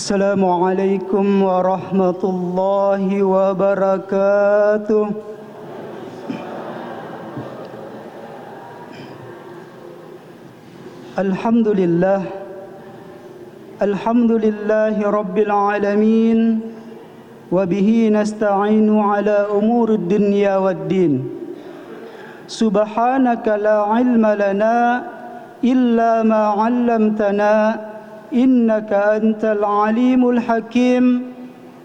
Assalamualaikum warahmatullahi wabarakatuh. Alhamdulillah, alhamdulillahi rabbil alamin, wa bihi nasta'inu ala umuri dunya waddin. Subhanaka la ilma lana illa ma 'allamtana innaka antal alimul hakim,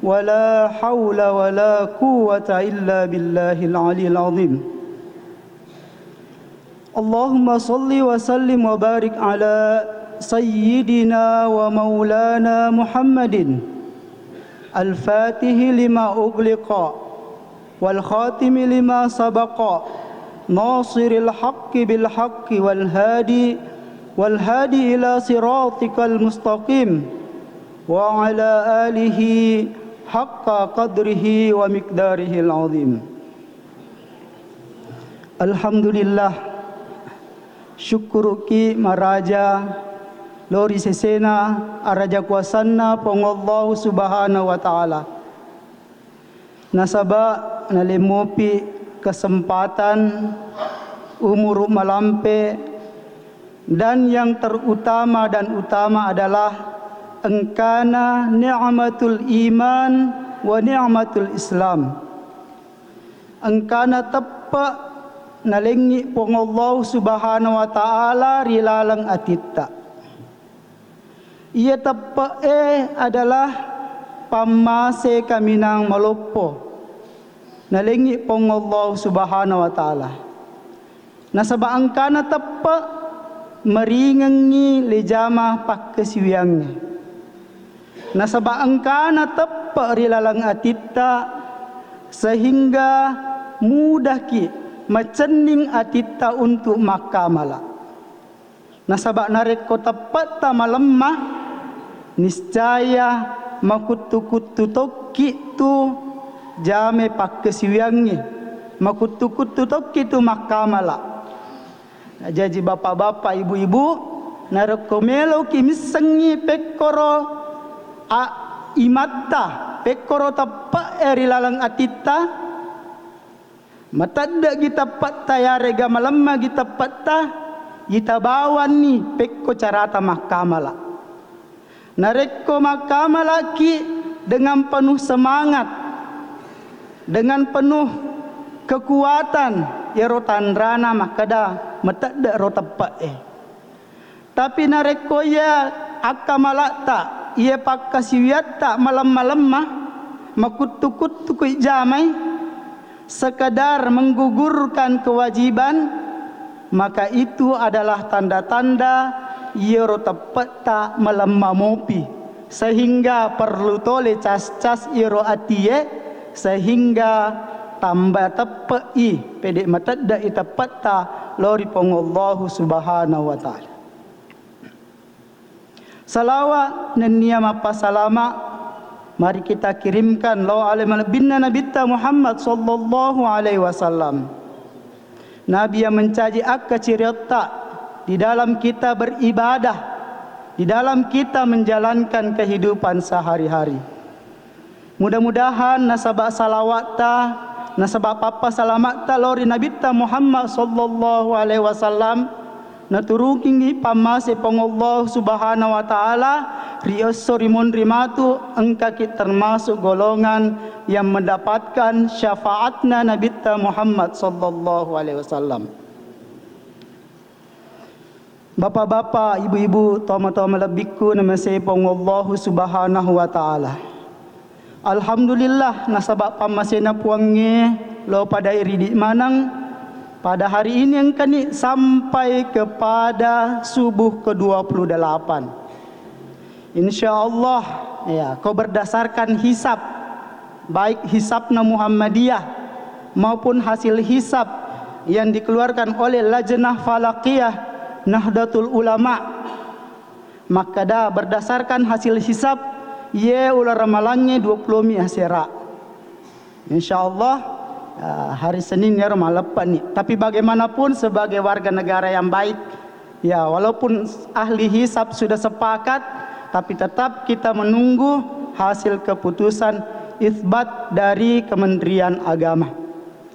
wa la hawla wa la quwwata illa billahil aliyil azim. Allahumma salli wa sallim wa barik ala sayyidina wa maulana Muhammadin al-fatihi lima ughliqa wal khatimi lima sabaqa nasiril haqqi bil haqqi wal hadi ila siratikal mustaqim wa ala alihi haqqa qadrihi wa miqdarihil azim. Alhamdulillah, syukur ki maraja lori sesena araja kuasanna pongallahu subhanahu wa ta'ala. Nasaba nalemopi kesempatan umur malampe, dan yang terutama dan utama adalah engkana ni'matul iman wa ni'matul islam. Engkana tepa nalengi pongallahu subhanahu wa ta'ala rilalang atitta. Ia tepa adalah pamase kaminang malopo nalengi pongallahu subhanahu wa ta'ala. Nasaba angkana tepa meringangi lejama pakkesiwiangnya. Nasaba angkana tepa rilalang atitta sehingga mudah ki macening atitta untuk makamala. Nasaba nareko tepat ta malemah niscaya makutu-kutu tokki tu jame pakkesiwiangnya, makutu-kutu tokki tu makamala. Jadi bapak-bapak, ibu-ibu, narekomelo kimisengi pekoro imatta, pekoro tapak rilalang atita, matadda kita patta ya rega malamma kita patta, kita bawan ni pekko carata makamala. Nareko makamala ki dengan penuh semangat, dengan penuh kekuatan. Ya rotandrana makada matadda rotapak tapi nareko ya akamalata ia pakkasiwiatta malam-malam makutu-kutu kui jamai sekadar menggugurkan kewajiban, maka itu adalah tanda-tanda ia rotapatta malam mamopi, sehingga perlu tole cas-cas iro atie sehingga tambah tepai pedek matadda itapatta lori pongallahu subhanahu wa ta'ala. Salawat dan niyama pasalama mari kita kirimkan law alamal binna nabiyya Muhammad sallallahu alaihi wasallam. Nabi yang mencaji akka cirita di dalam kita beribadah, di dalam kita menjalankan kehidupan sehari-hari. Mudah-mudahan nasabah salawat ta nasabab apa salamat ta lori Nabi ta Muhammad sallallahu alaihi wasallam naturuking pamase pongallahu subhanahu wa ta'ala rioso rimon rimatu engka kita termasuk golongan yang mendapatkan syafaatna Nabi ta Muhammad sallallahu alaihi wasallam. Bapak-bapak, ibu-ibu, toma-toma lebihku namase pongallahu subhanahu wa ta'ala. Alhamdulillah nasabab pamasena puange lo pada iri di manang pada hari ini yang kini sampai kepada subuh ke-28. InsyaAllah ya, kau berdasarkan hisab baik hisabna Muhammadiyah maupun hasil hisab yang dikeluarkan oleh Lajnah Falakiyah Nahdlatul Ulama, maka dah berdasarkan hasil hisab ye ular ramalannya 20 mi asera. InsyaAllah hari Senin ya ramalapan ni. Tapi bagaimanapun sebagai warga negara yang baik, ya walaupun ahli hisab sudah sepakat tapi tetap kita menunggu hasil keputusan isbat dari Kementerian Agama.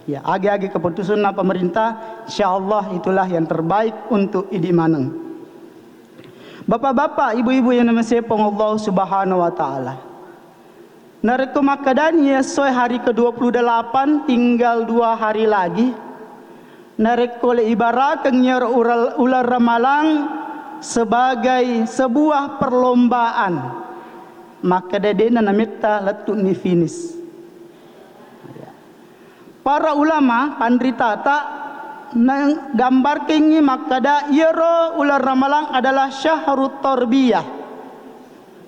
Ya, agi-agi keputusan pemerintah, insyaallah itulah yang terbaik untuk Idi Maneng. Bapak-bapak, ibu-ibu yang namasepong Allah Subhanahu wa taala. Nareko makadani soy hari ke-28, tinggal 2 hari lagi. Nareko le ibaratkan ular ramalang sebagai sebuah perlombaan. Maka dadena namita letuk ni finish. Para ulama pandritata gambar kingi makada yero ular ramalang adalah syahrul tarbiyah,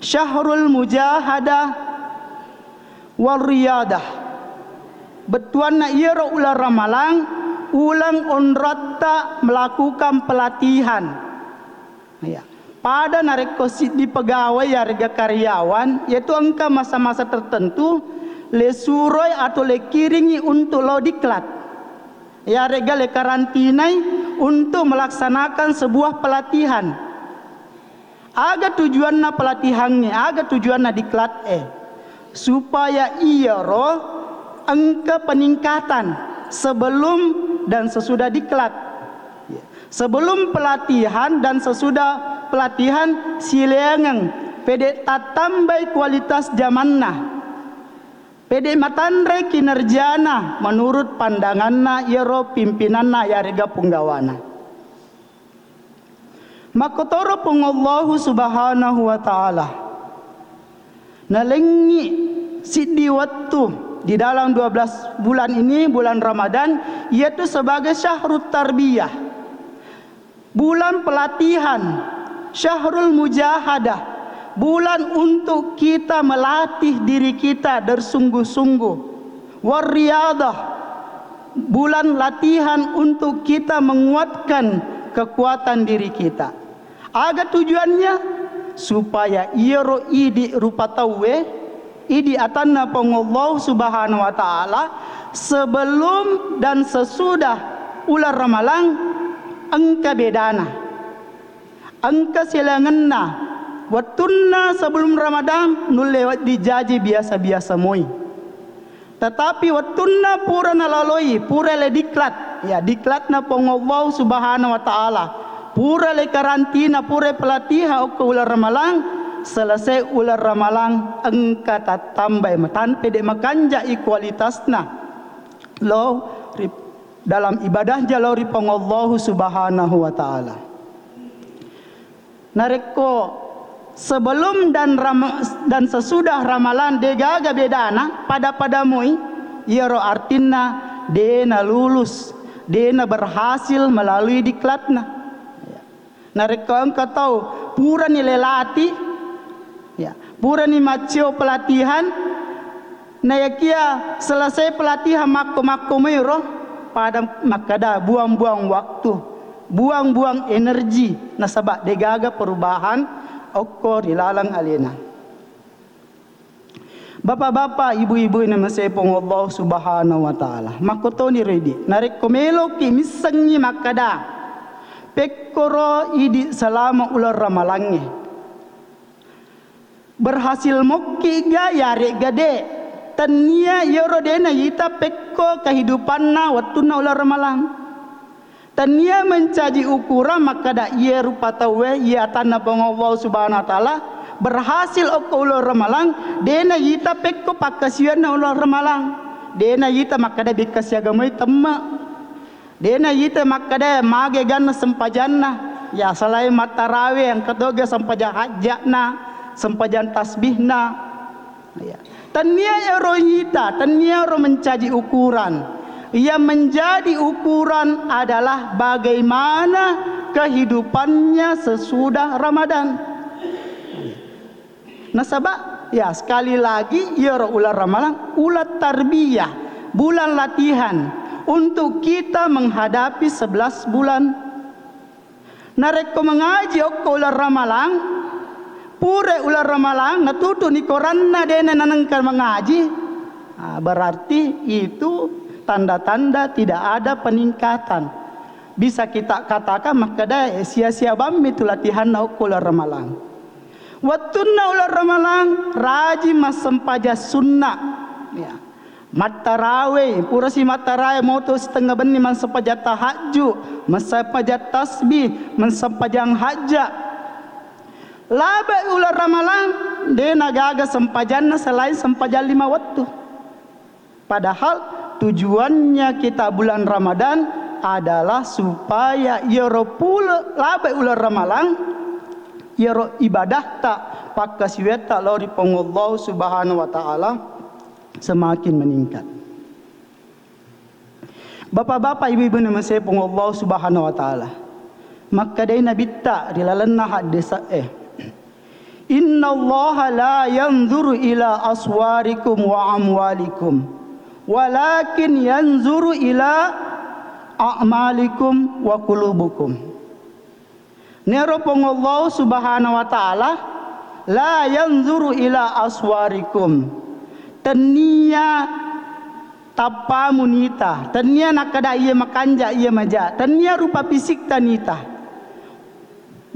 syahrul mujahadah wal riyadah. Betuanna yero ular ramalang ulang onratta melakukan pelatihan. Ya. Pada narekosit di pegawai harga karyawan, yaitu angka masa-masa tertentu le suroi atau le kiringi untuk lo diklat. Ya rega le karantinai untuk melaksanakan sebuah pelatihan. Aga tujuanna pelatihannya, aga tujuanna diklat supaya ia roh angka peningkatan sebelum dan sesudah diklat. Sebelum pelatihan dan sesudah pelatihan silengang pede tatambai kualitas zamanna. Pede matandre kinerjana menurut pandanganna yero pimpinanna yarega punggawana. Makotoro pungallahu subhanahu wa ta'ala nalengi siddi waktu di dalam 12 bulan ini, bulan Ramadan, yaitu sebagai syahrul tarbiyah, bulan pelatihan, syahrul mujahadah, bulan untuk kita melatih diri kita bersungguh-sungguh. Wariyadah, bulan latihan untuk kita menguatkan kekuatan diri kita. Aga tujuannya supaya iro idi rupa tawe, idi atanna pengallahu subhanahu wa ta'ala sebelum dan sesudah ular ramalang angka bedana, angka silanganna. Watunna sebelum Ramadan nu lewat dijaji biasa-biasa moi. Tetapi watunna pura nalaloi, pura le diklat. Ya, diklatna pengallahu subhanahu wa ta'ala. Pura le karantina, pura pelatihan ke ular ramalang. Selesai ular ramalang engka tambah matan pede makanja kualitasna. Lo dalam ibadah jalori pengallahu subhanahu wa ta'ala. Nareko sebelum dan sesudah ramalan degaga bedana pada mui yero artina dena lulus, dena berhasil melalui diklatna. Nareko engkau tahu pura ni lelati, ya pura ni macio pelatihan, nayakia selesai pelatihan makko mero pada makada buang-buang waktu, buang-buang energi, nasabak degaga perubahan okko dilalang alena. Bapak-bapak, ibu-ibu yang masepong Allah subhanahu wa ta'ala, makoto ni redi narik komelo ki misangi makada pekkoro idi selama ular ramalange berhasil mokki ga yare gade tania yoro dena yita pekko kehidupanna wattuna ular ramalang. Tania mencaji ukuran maka dak ia rupa tawe ia tanah pengawas subhanahu wa ta'ala berhasil okko ular ramalang dena yita pekko pakasian ular ramalang dena yita maka dak bikas yagamai temma dena yita maka dak mage ganna sempajanna ya selain matarawe yang kedoga sempajan hajatna sempajan tasbihna ya tania ero yita tania ero mencaji ukuran. Yang menjadi ukuran adalah bagaimana kehidupannya sesudah Ramadan. Nasabah ya sekali lagi ya ular ramalan ulat tarbiyah, bulan latihan untuk kita menghadapi 11 bulan. Nareko mengaji okko ular ramalang, pure ular ramalang natutu ni koranna dena nanangkan mengaji. Berarti itu tanda-tanda tidak ada peningkatan. Bisa kita katakan maka dah sia-sia bam itu latihan ular ramalang. Wattunna ular ramalang rajin masempaja sunnah. Ya. Matarawe, pura si matarawe moto setengah beni masempaja tahajud, masempaja tasbih, masempajang hajat. Laba ular ramalang de nagaga sempajanna selain sempajan 5 waktu. Padahal tujuannya kita bulan Ramadan adalah supaya yero pula laba ular ramalang yero ibadah tak pakasiweta lori pengollau subhanahu wa ta'ala semakin meningkat. Bapak-bapak ibu-ibu nama saya pengollau subhanahu wa ta'ala, maka dari Nabi tak dilalenna hadis Inna Allah la yanzuru ila aswarikum wa amwalikum walakin yanzuru ila a'malikum wa qulubukum. Nero pengollau subhanahu wa ta'ala la yanzuru ila aswarikum, tenia tapamu nita, tenia nakada iya makanja iya maja, tenia rupa fisik tanita,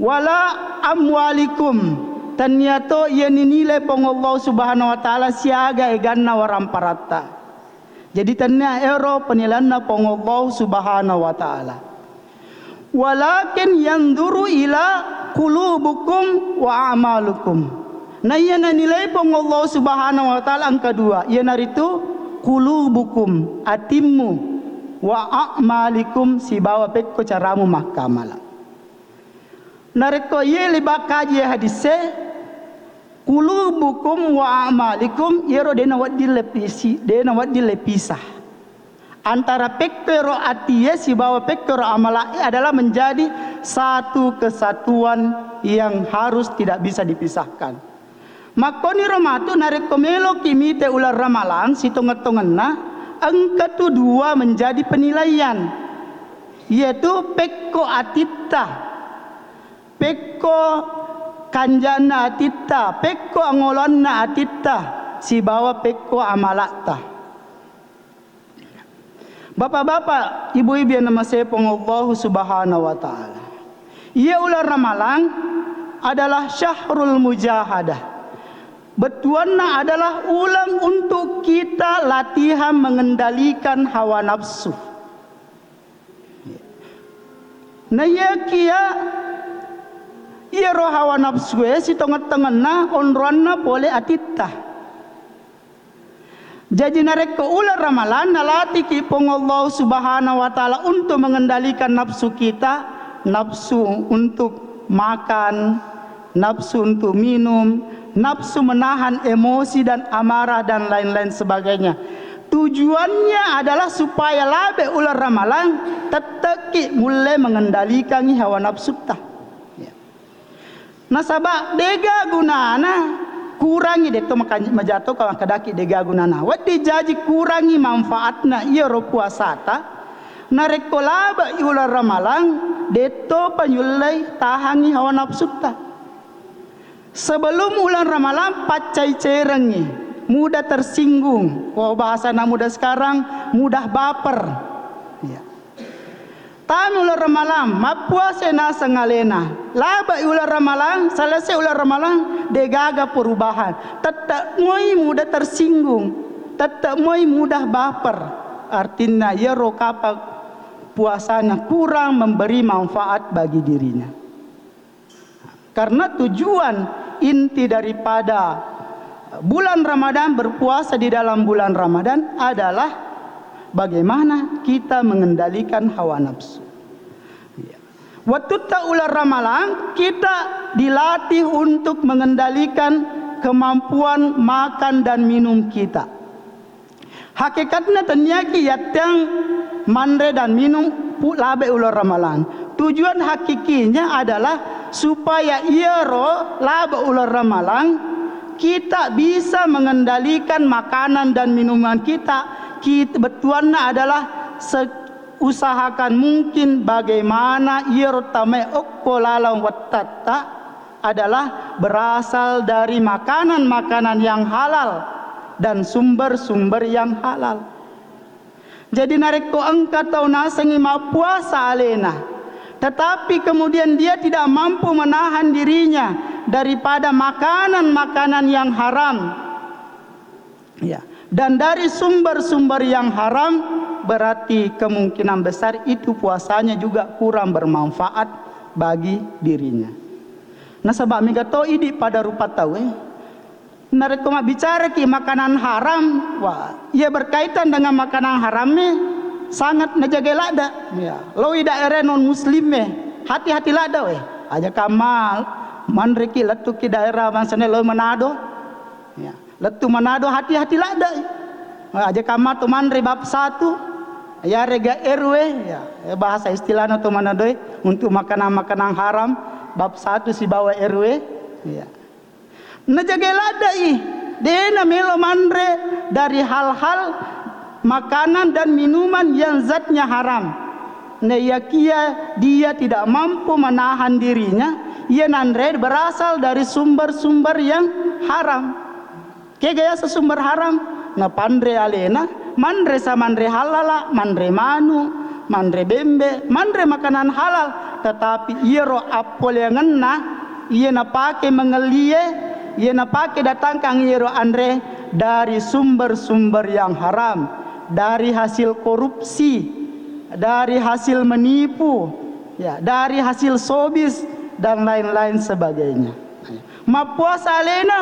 wala amwalikum, tenia to iya ninilai pengollau subhanahu wa ta'ala siaga eganna waramparata. Jadi tanya ero penilaian pengollau subhanahu wa ta'ala. Walakin yanzuru ila qulubukum wa amalukum. Nah ia nilai pengollau subhanahu wa ta'ala yang kedua. Ia naritu qulubukum atimmu wa a'malikum si bawa pekko caramu mahkamala. Nareko ia liba kaji hadise qulubukum wa amalikum yero dena wadi lepisah antara pekero atiye si bawa pekero amala adalah menjadi satu kesatuan yang harus tidak bisa dipisahkan. Makoni romatu narekomelo kimite ular ramalan si tonget-tongenna ang kedua menjadi penilaian, yaitu pekko atita, pekko kanjana atita, pekko angolonna atita, si bawa pekko amalata. Bapak-bapak, ibu-ibu yang nama saya pengollahu subhanahu wa ta'ala, ia ular ramalang adalah syahrul mujahadah. Betuanna adalah ulang untuk kita latihan mengendalikan hawa nafsu. Nah ya kia ia roh hawa nafsu si tongat-tanganna onruanna boleh atita. Jadi nareko ular ramalan nalati ki pengollau subhanahu wa ta'ala untuk mengendalikan nafsu kita, nafsu untuk makan, nafsu untuk minum, nafsu menahan emosi dan amarah dan lain-lain sebagainya. Tujuannya adalah supaya labe ular ramalan teteki mulai mengendalikan hawa nafsu ta. Nasabak dega gunana kurangi deto majato kawan kadaki dega gunana wadi jaji kurangi manfaatna iya ro puasata nareko laba ular ramalang deto panyulai tahangi hawa nafsu ta. Sebelum ular ramalan pacai cerengi mudah tersinggung, bahasa anak muda sekarang mudah baper ya. Tamu ular ramalan mapuase na sengalena laba ular ramalan selesai ular ramalan degaga perubahan tetap moi mudah tersinggung, tetap moi mudah baper, artinya ya rokapa puasanya kurang memberi manfaat bagi dirinya. Karena tujuan inti daripada bulan Ramadan, berpuasa di dalam bulan Ramadan adalah bagaimana kita mengendalikan hawa nafsu. Waktu tak ular ramalan kita dilatih untuk mengendalikan kemampuan makan dan minum kita. Hakikatnya ternyata yang mandre dan minum labe ular ramalan. Tujuan hakikinya adalah supaya ia roh labe ular ramalan kita bisa mengendalikan makanan dan minuman kita. Betuannya adalah usahakan mungkin bagaimana ia rotame okkolalang wattata adalah berasal dari makanan-makanan yang halal dan sumber-sumber yang halal. Jadi nareko engkau tahu nasengi mau puasa alena, tetapi kemudian dia tidak mampu menahan dirinya daripada makanan-makanan yang haram. Ya. Dan dari sumber-sumber yang haram, berarti kemungkinan besar itu puasanya juga kurang bermanfaat bagi dirinya. Nah sebab mega to idi pada rupa tahu nareko mak bicara ki makanan haram, wah ia berkaitan dengan makanan haram ni sangat najaga lada. Ya, loi daerah non muslim hati-hati lada aja kamal manreki letu ki daerah mansane loi Manado. Ya. Letu Manado hati-hati lada. Aja kamar tu manre bab 1. Ya rega RW ya. Bahasa istilahnya tu Manado untuk makanan-makanan haram bab 1 si bawa RW ya. Najaga lada dena melo manre dari hal-hal makanan dan minuman yang zatnya haram. Neyakia dia tidak mampu menahan dirinya, ia nanre berasal dari sumber-sumber yang haram. Kegaya sesumber haram, na pandre alena, mandre samandre halala, mandre manu, mandre bembe, mandre makanan halal, tetapi iro apol yang ngena, ia na pakai mengelie, ia na pakai datangkan iro andre dari sumber-sumber yang haram, dari hasil korupsi, dari hasil menipu, ya, dari hasil sobis dan lain-lain sebagainya. Ma puasa alena,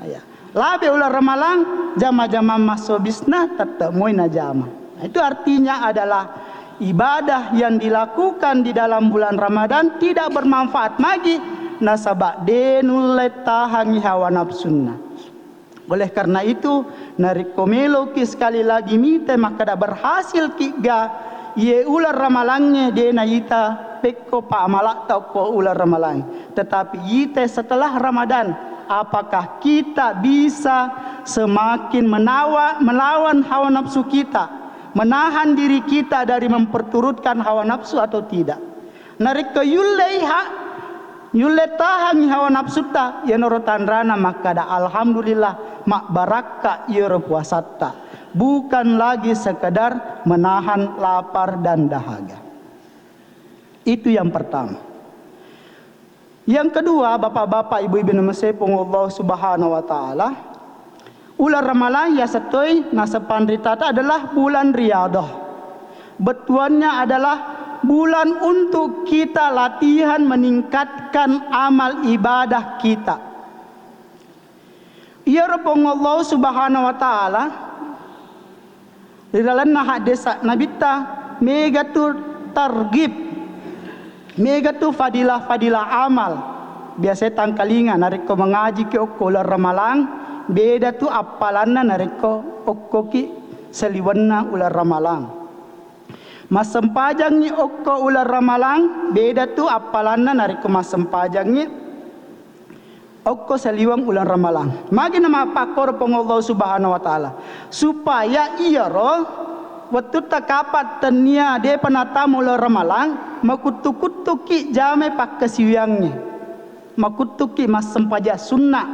ya. Labe ular ramalang jama-jama masobisna tetap moina jama. Itu artinya adalah ibadah yang dilakukan di dalam bulan Ramadan tidak bermanfaat lagi nasabak denul tahangi hawa nafsunna. Oleh karena itu narikomelo ki sekali lagi mite maka dah berhasil kiga ye ular ramalangnya dena ita pekko pa amalak tau ko ular ramalang. Tetapi ite setelah Ramadan apakah kita bisa semakin melawan hawa nafsu kita, menahan diri kita dari memperturutkan hawa nafsu atau tidak? Narika yulle tahan hawa nafsu ta ya norotan rana maka da alhamdulillah mak baraka yoro puasata, bukan lagi sekedar menahan lapar dan dahaga. Itu yang pertama. Yang kedua, bapak-bapak, ibu-ibu namasepong Allah Subhanahu wa taala, ular Ramalan ya setoi nasapan ritata adalah bulan riyadah. Betuannya adalah bulan untuk kita latihan meningkatkan amal ibadah kita. Ya Rabbung Allah Subhanahu wa taala di dalam hadis nabita mega tu targib, mega tu fadilah amal. Biasa tangkalingan nariko mengaji ke okko ular ramalang, beda tu apalanna nariko okko ki seliwanna ular ramalang. Masempajang ni okko ular ramalang, beda tu apalanna nariko masempajang ni okko seliwang ular ramalang. Magi nama pakor pengollah Subhanahu wa taala supaya iya roh waktu takapat tenia dia penata mula ramalang makutukutuki jame pak kesiwangnya, makutuki mas sempaja sunnah,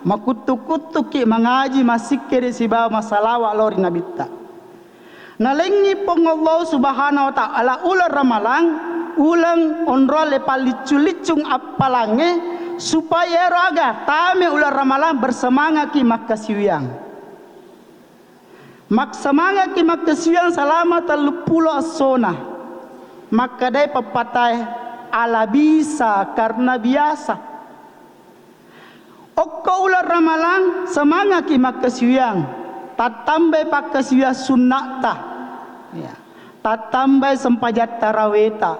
makutukutuki mengaji masikir si bawa masalawa lori nabita. Nalengi pengollah Subhanahu wa taala ular ramalang ulang onrole paliculicung apalange supaya raga tame ular ramalang bersemangat ki makasiwiang. Mak semangat ki makasiwiang selama 30 asona. Maka dai pepatah ala bisa karena biasa. Okko ular ramalang semangat ki makasiwiang. Tatambai pakasiwiang sunnata. Ya. Tatambai sempajat taraweta,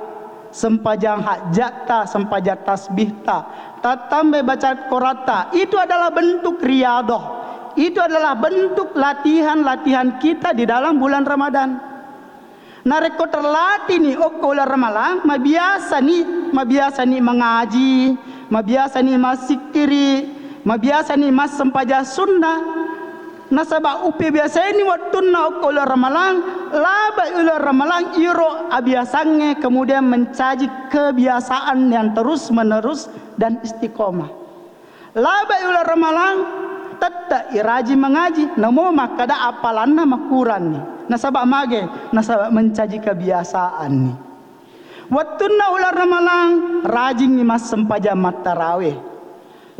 sempajang hajata, sempajat tasbihta, tatambai baca korata. Itu adalah bentuk riyadah. Itu adalah bentuk latihan-latihan kita di dalam bulan Ramadan. Nareko terlatih ni okko ular ramalang, mabiasa ni mengaji, mabiasa ni masikiri, mabiasa ni mas sempaja sunnah. Nasabak upi biasa ini waktu na okko ular ramalang, laba ular ramalang iro abiasannya kemudian mencaji kebiasaan yang terus menerus dan istiqomah. Laba ular ramalang tetap iraji mengaji, namo makada apalan nama Quran ni. Nasabak mage, nasabak mencaji kebiasaan ni. Waktu na ular ramalang rajin ni mas sempaja mat tarawih.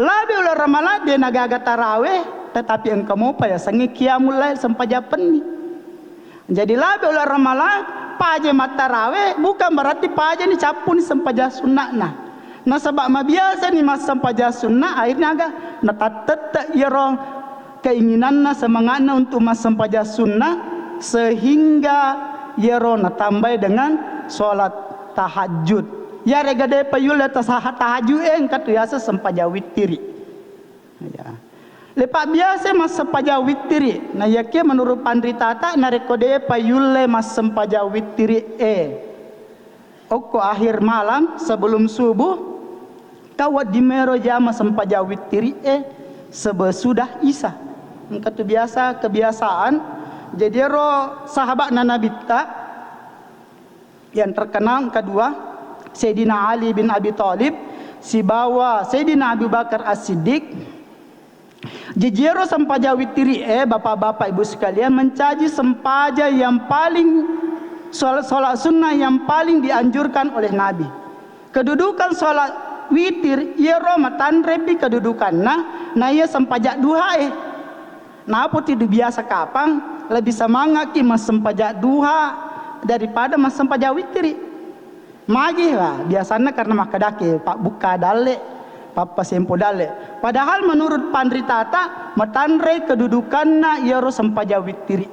Labe ular ramalan dia nagaga taraweh, tetapi engkau mau pa ya sangi qiyamul lail sampaja penni. Jadi labe ular ramalan paje mat taraweh bukan berarti paje ni capun sampaja sunnah nah. Nah sebab ma biasa ni mas sampaja sunnah akhirnya agak natatet irong keinginanna semangatna untuk mas sampaja sunnah sehingga irong natambah dengan solat tahajud. Ya regade payul atas tahajud kat biasa sampaja witiri. Ya. Lepas biasa mas sampaja witiri. Nah yakin menurut pandritata na rekode payul mas sampaja witiri Oko akhir malam sebelum subuh kawat di mero jama sampaja witiri sebesudah isya. Engkau biasa kebiasaan. Jadi sahabat Nabi yang terkenal kedua Sayyidina Ali bin Abi Thalib si bawa Sayyidina Abu Bakar As-Siddiq jejero sampaja witiri bapak-bapak ibu sekalian mencaji sempaja yang paling solat sunnah yang paling dianjurkan oleh Nabi. Kedudukan solat witir iero matan repi kedudukan nah ia sampaja duha nah apa tidak biasa kapang lebih semangat ki mas sampaja duha daripada mas sampaja witiri. Magi lah biasanya karena makadake pak buka dale papa sempo dale. Padahal menurut pandritata matanre kedudukanna iero sampaja witiri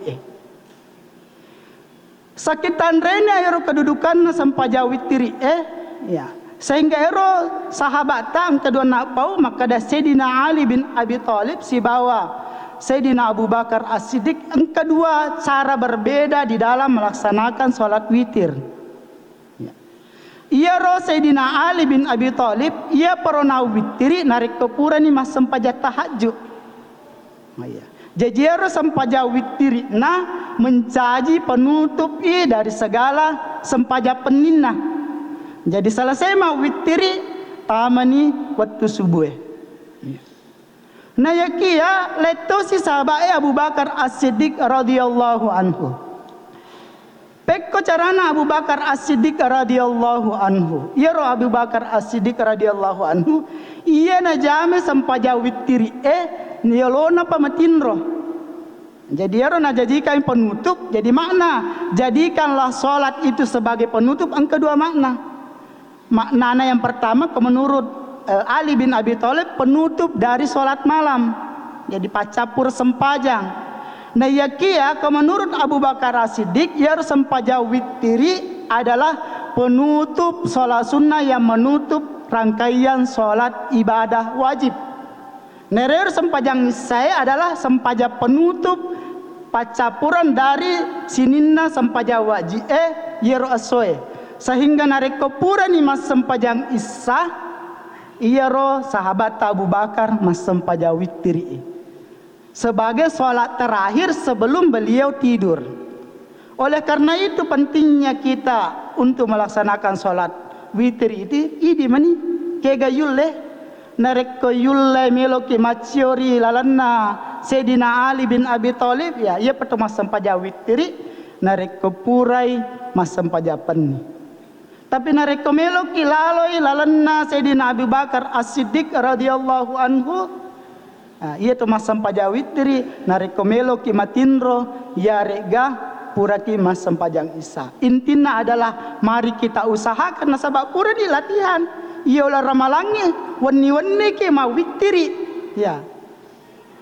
sakitanrenya iero kedudukanna sampaja witiri ya sehingga ero sahabat tang kedua nak pau maka ada Sayyidina Ali bin Abi Thalib si bawa Sayyidina Abu Bakar As-Siddiq kedua cara berbeda di dalam melaksanakan sholat witir. Ia Sayyidina Ali bin Abi Thalib ia pernah witiri narik kepurani mas sampaja tahajud. Jadi ia sampaja witiri mencaji penutup dari segala sampaja peninna. Jadi selesai mau witiri tamani waktu subuh. Nah yakia leto si sahabat Abu Bakar As-Siddiq radhiyallahu anhu. Pekko carana Abu Bakar As-Siddiq radhiyallahu anhu. Ia Abu Bakar As-Siddiq radhiyallahu anhu. Ia najame sampaja witiri niolona pamatinro. Jadi ia najajikan penutup. Jadi makna jadikanlah solat itu sebagai penutup. Yang kedua makna. Maknanya yang pertama menurut Ali bin Abi Thalib penutup dari solat malam. Jadi pacapur sempajang. Nah yakia menurut Abu Bakar As-Siddiq ya sampaja witiri adalah penutup sholat sunnah yang menutup rangkaian sholat ibadah wajib. Nerer sempajang saya adalah sempaja penutup pacapuran dari sininna sempaja wajib yero asoe sehingga narik kepuran ni mas sempajang isya iero sahabat Abu Bakar mas sempaja witiri sebagai sholat terakhir sebelum beliau tidur. Oleh karena itu pentingnya kita untuk melaksanakan sholat witir itu idi mani kega yulle narek ko yulle meloki maciori lalanna Sayyidina Ali bin Abi Thalib ya ia pertama sampaja witiri narek ko purai mas sampaja penni. Tapi narek ko meloki laloi lalanna Sayyidina Abu Bakar As-Siddiq radhiyallahu anhu ia tu mas sampaja witiri narik komelo ki matinro ya rega puraki mas sampajang isya. Intinya adalah mari kita usahakan sebab pura di latihan ia ulah ramalangi wani ke mau witiri ya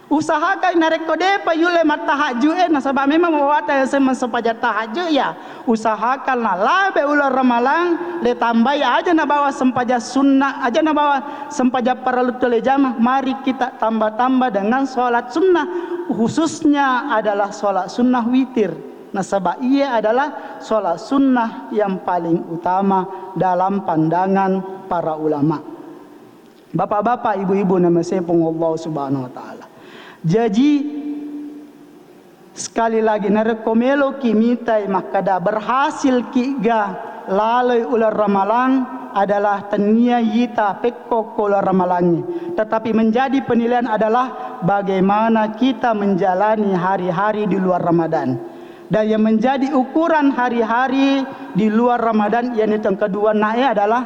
usahakan narik kode payule mat tahajud nasabab memang wata yang sampaja tahajud ya usahakanlah labe ulah ramalang le tambah aja na bawa sampaja sunnah aja na bawa sampaja perlu tole jamaah. Mari kita tambah-tambah dengan sholat sunnah khususnya adalah sholat sunnah witir. Nasabab ia adalah sholat sunnah yang paling utama dalam pandangan para ulama. Bapak-bapak, ibu-ibu nama saya Allah Subhanahu wa taala. Jadi sekali lagi narekomelo kimitai makada berhasil kiga lalai ular ramalang adalah tenia yita pekko ular ramalangi. Tetapi menjadi penilaian adalah bagaimana kita menjalani hari-hari di luar Ramadan. Dan yang menjadi ukuran hari-hari di luar Ramadan yang kedua naik adalah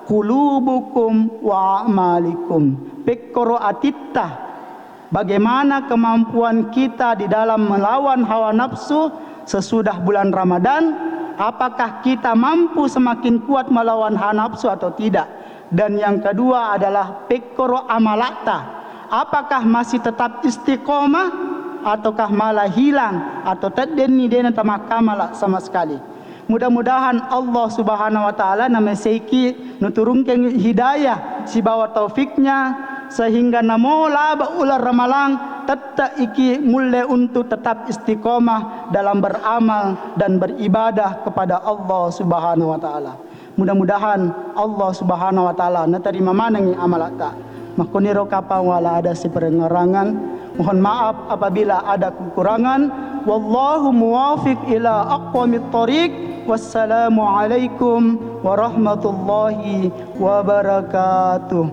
qulubukum wa a'malikum. Pekkoro atitta, bagaimana kemampuan kita di dalam melawan hawa nafsu sesudah bulan Ramadan. Apakah kita mampu semakin kuat melawan hawa nafsu atau tidak? Dan yang kedua adalah pekkoro amalata, apakah masih tetap istiqomah ataukah malah hilang atau tadeni dena tamakkamala sama sekali. Mudah-mudahan Allah Subhanahu wa taala nama seiki nuturunkan hidayah si bawa taufiknya sehingga namo laba ular ramalang tetap iki mulle untuk tetap istiqomah dalam beramal dan beribadah kepada Allah Subhanahu wa taala. Mudah-mudahan Allah Subhanahu wa taala natarima manangi amalata. Makuniro kapang wala ada si perengarangan. Mohon maaf apabila ada kekurangan. Wallahu muwafiq ila aqwamit thoriq. Wassalamualaikum warahmatullahi wabarakatuh.